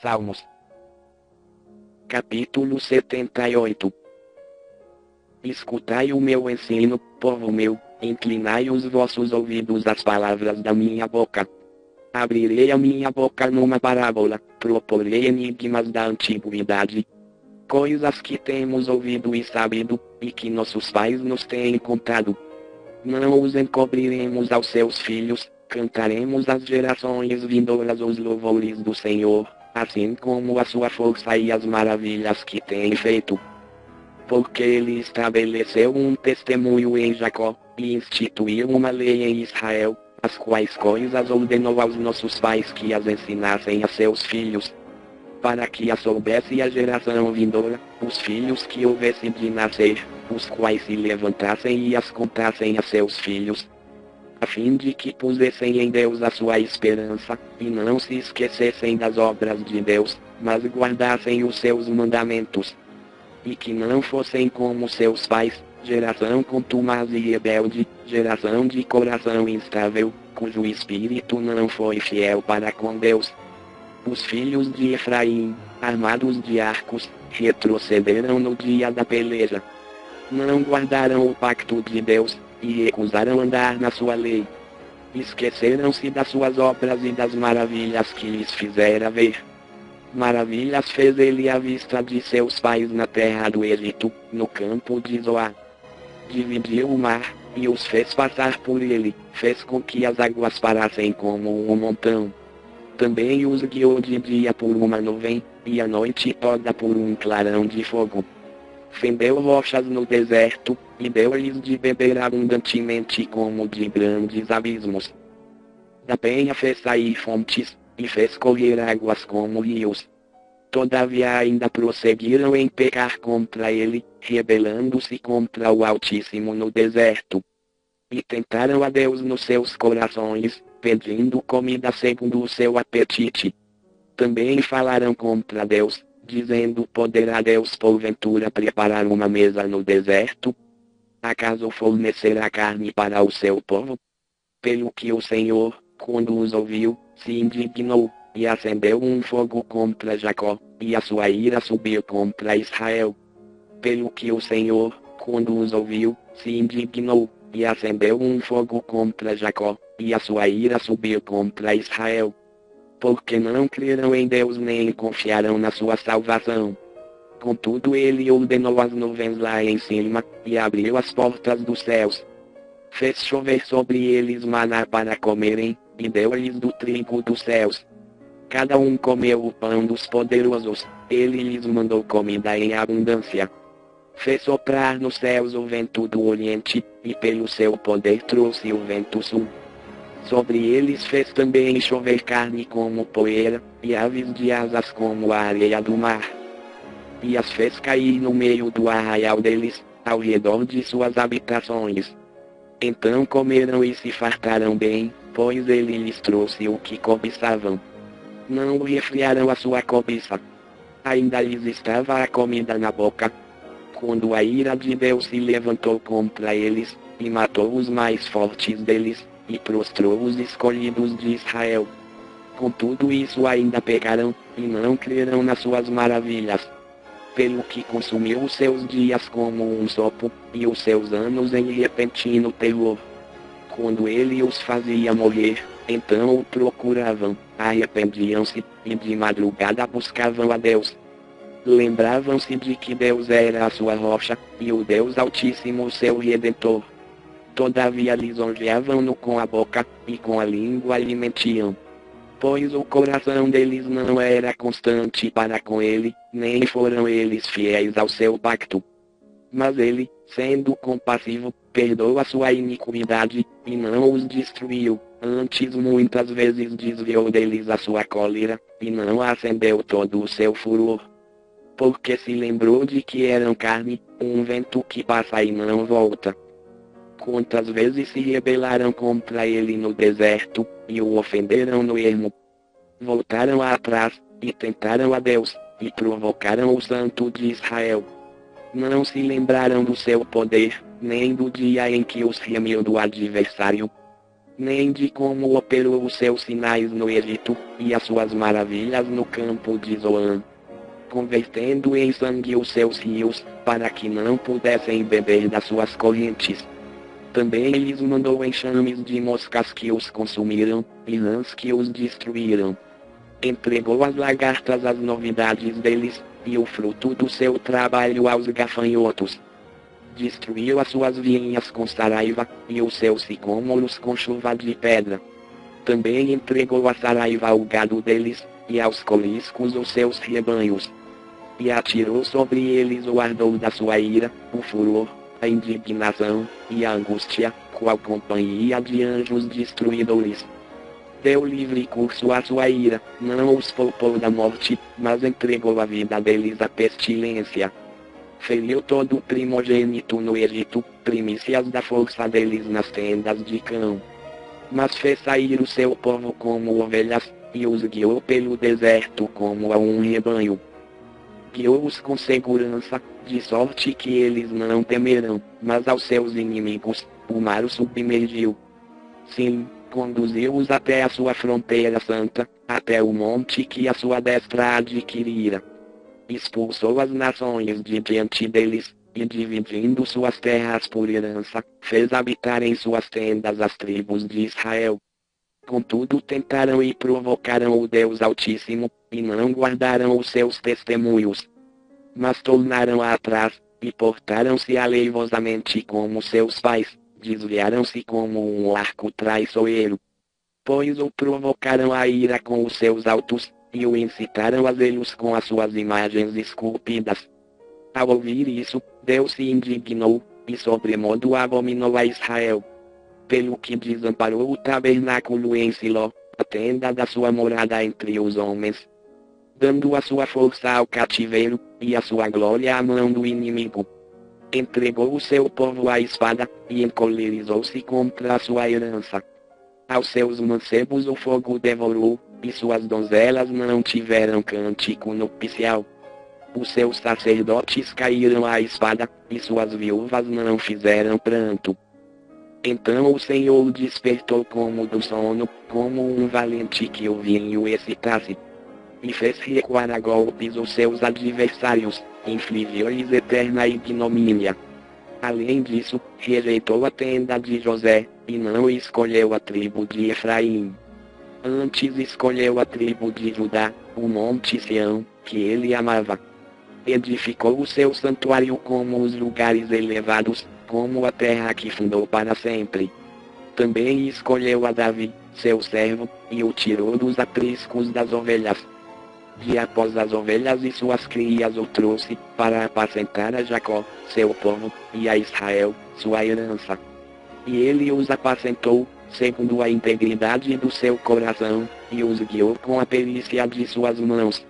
Salmos. Capítulo 78. Escutai o meu ensino, povo meu, inclinai os vossos ouvidos às palavras da minha boca. Abrirei a minha boca numa parábola, proporei enigmas da antiguidade. Coisas que temos ouvido e sabido, e que nossos pais nos têm contado. Não os encobriremos aos seus filhos, cantaremos às gerações vindouras os louvores do Senhor, assim como a sua força e as maravilhas que tem feito. Porque ele estabeleceu um testemunho em Jacó, e instituiu uma lei em Israel, as quais coisas ordenou aos nossos pais que as ensinassem a seus filhos, para que as soubesse a geração vindoura, os filhos que houvesse de nascer, os quais se levantassem e as contassem a seus filhos, a fim de que pusessem em Deus a sua esperança, e não se esquecessem das obras de Deus, mas guardassem os seus mandamentos. E que não fossem como seus pais, geração contumaz e rebelde, geração de coração instável, cujo espírito não foi fiel para com Deus. Os filhos de Efraim, armados de arcos, retrocederam no dia da peleja. Não guardaram o pacto de Deus, e recusaram andar na sua lei. Esqueceram-se das suas obras e das maravilhas que lhes fizera ver. Maravilhas fez ele à vista de seus pais na terra do Egito, no campo de Zoar. Dividiu o mar, e os fez passar por ele, fez com que as águas parassem como um montão. Também os guiou de dia por uma nuvem, e à noite toda por um clarão de fogo. Fendeu rochas no deserto, e deu-lhes de beber abundantemente como de grandes abismos. Da penha fez sair fontes, e fez correr águas como rios. Todavia ainda prosseguiram em pecar contra ele, rebelando-se contra o Altíssimo no deserto. E tentaram a Deus nos seus corações, pedindo comida segundo o seu apetite. Também falaram contra Deus, dizendo: poderá Deus porventura preparar uma mesa no deserto? Acaso fornecerá carne para o seu povo? Pelo que o Senhor, quando os ouviu, se indignou, e acendeu um fogo contra Jacó, e a sua ira subiu contra Israel. Pelo que o Senhor, quando os ouviu, se indignou, e acendeu um fogo contra Jacó, e a sua ira subiu contra Israel. Porque não creram em Deus nem confiaram na sua salvação. Contudo ele ordenou as nuvens lá em cima, e abriu as portas dos céus. Fez chover sobre eles maná para comerem, e deu-lhes do trigo dos céus. Cada um comeu o pão dos poderosos, ele lhes mandou comida em abundância. Fez soprar nos céus o vento do oriente, e pelo seu poder trouxe o vento sul. Sobre eles fez também chover carne como poeira, e aves de asas como a areia do mar. E as fez cair no meio do arraial deles, ao redor de suas habitações. Então comeram e se fartaram bem, pois ele lhes trouxe o que cobiçavam. Não refriaram a sua cobiça. Ainda lhes estava a comida na boca, quando a ira de Deus se levantou contra eles, e matou os mais fortes deles, e prostrou os escolhidos de Israel. Com tudo isso ainda pecaram, e não creram nas suas maravilhas. Pelo que consumiu os seus dias como um sopro, e os seus anos em repentino terror. Quando ele os fazia morrer, então o procuravam, arrependiam-se, e de madrugada buscavam a Deus. Lembravam-se de que Deus era a sua rocha, e o Deus Altíssimo o seu Redentor. Todavia lisonjeavam-no com a boca, e com a língua lhe mentiam. Pois o coração deles não era constante para com ele, nem foram eles fiéis ao seu pacto. Mas ele, sendo compassivo, perdoou a sua iniquidade, e não os destruiu, antes muitas vezes desviou deles a sua cólera, e não acendeu todo o seu furor. Porque se lembrou de que eram carne, um vento que passa e não volta. Quantas vezes se rebelaram contra ele no deserto, e o ofenderam no ermo. Voltaram atrás, e tentaram a Deus, e provocaram o Santo de Israel. Não se lembraram do seu poder, nem do dia em que os remiu do adversário. nem de como operou os seus sinais no Egito, e as suas maravilhas no campo de Zoan, convertendo em sangue os seus rios, para que não pudessem beber das suas correntes. Também lhes mandou enxames de moscas que os consumiram, e rãs que os destruíram. Entregou às lagartas as novidades deles, e o fruto do seu trabalho aos gafanhotos. Destruiu as suas vinhas com saraiva, e os seus sicômoros com chuva de pedra. Também entregou a saraiva ao gado deles, e aos coliscos os seus rebanhos. E atirou sobre eles o ardor da sua ira, o furor, a indignação, e a angústia, qual companhia de anjos destruidores. Deu livre curso à sua ira, não os poupou da morte, mas entregou a vida deles à pestilência. Feriu todo o primogênito no Egito, primícias da força deles nas tendas de cão. Mas fez sair o seu povo como ovelhas, e os guiou pelo deserto como a um rebanho. Guiou-os com segurança, de sorte que eles não temerão, mas aos seus inimigos, o mar os submergiu. Sim, conduziu-os até a sua fronteira santa, até o monte que a sua destra adquirira. Expulsou as nações de diante deles, e dividindo suas terras por herança, fez habitar em suas tendas as tribos de Israel. Contudo tentaram e provocaram o Deus Altíssimo, e não guardaram os seus testemunhos. Mas tornaram atrás, e portaram-se aleivosamente como seus pais, desviaram-se como um arco traiçoeiro. Pois o provocaram a ira com os seus altos, e o incitaram a zelos com as suas imagens esculpidas. Ao ouvir isso, Deus se indignou, e sobremodo abominou a Israel. Pelo que desamparou o tabernáculo em Siló, a tenda da sua morada entre os homens, dando a sua força ao cativeiro, e a sua glória à mão do inimigo. Entregou o seu povo à espada, e encolerizou-se contra a sua herança. Aos seus mancebos o fogo devorou, e suas donzelas não tiveram cântico nupcial. Os seus sacerdotes caíram à espada, e suas viúvas não fizeram pranto. Então o Senhor despertou como do sono, como um valente que o vinho excitasse. E fez recuar a golpes os seus adversários, infligiu-lhes eterna ignomínia. Além disso, rejeitou a tenda de José, e não escolheu a tribo de Efraim. Antes escolheu a tribo de Judá, o monte Sião, que ele amava. Edificou o seu santuário como os lugares elevados, como a terra que fundou para sempre. Também escolheu a Davi, seu servo, e o tirou dos apriscos das ovelhas. De após as ovelhas e suas crias o trouxe, para apacentar a Jacó, seu povo, e a Israel, sua herança. E ele os apacentou, segundo a integridade do seu coração, e os guiou com a perícia de suas mãos.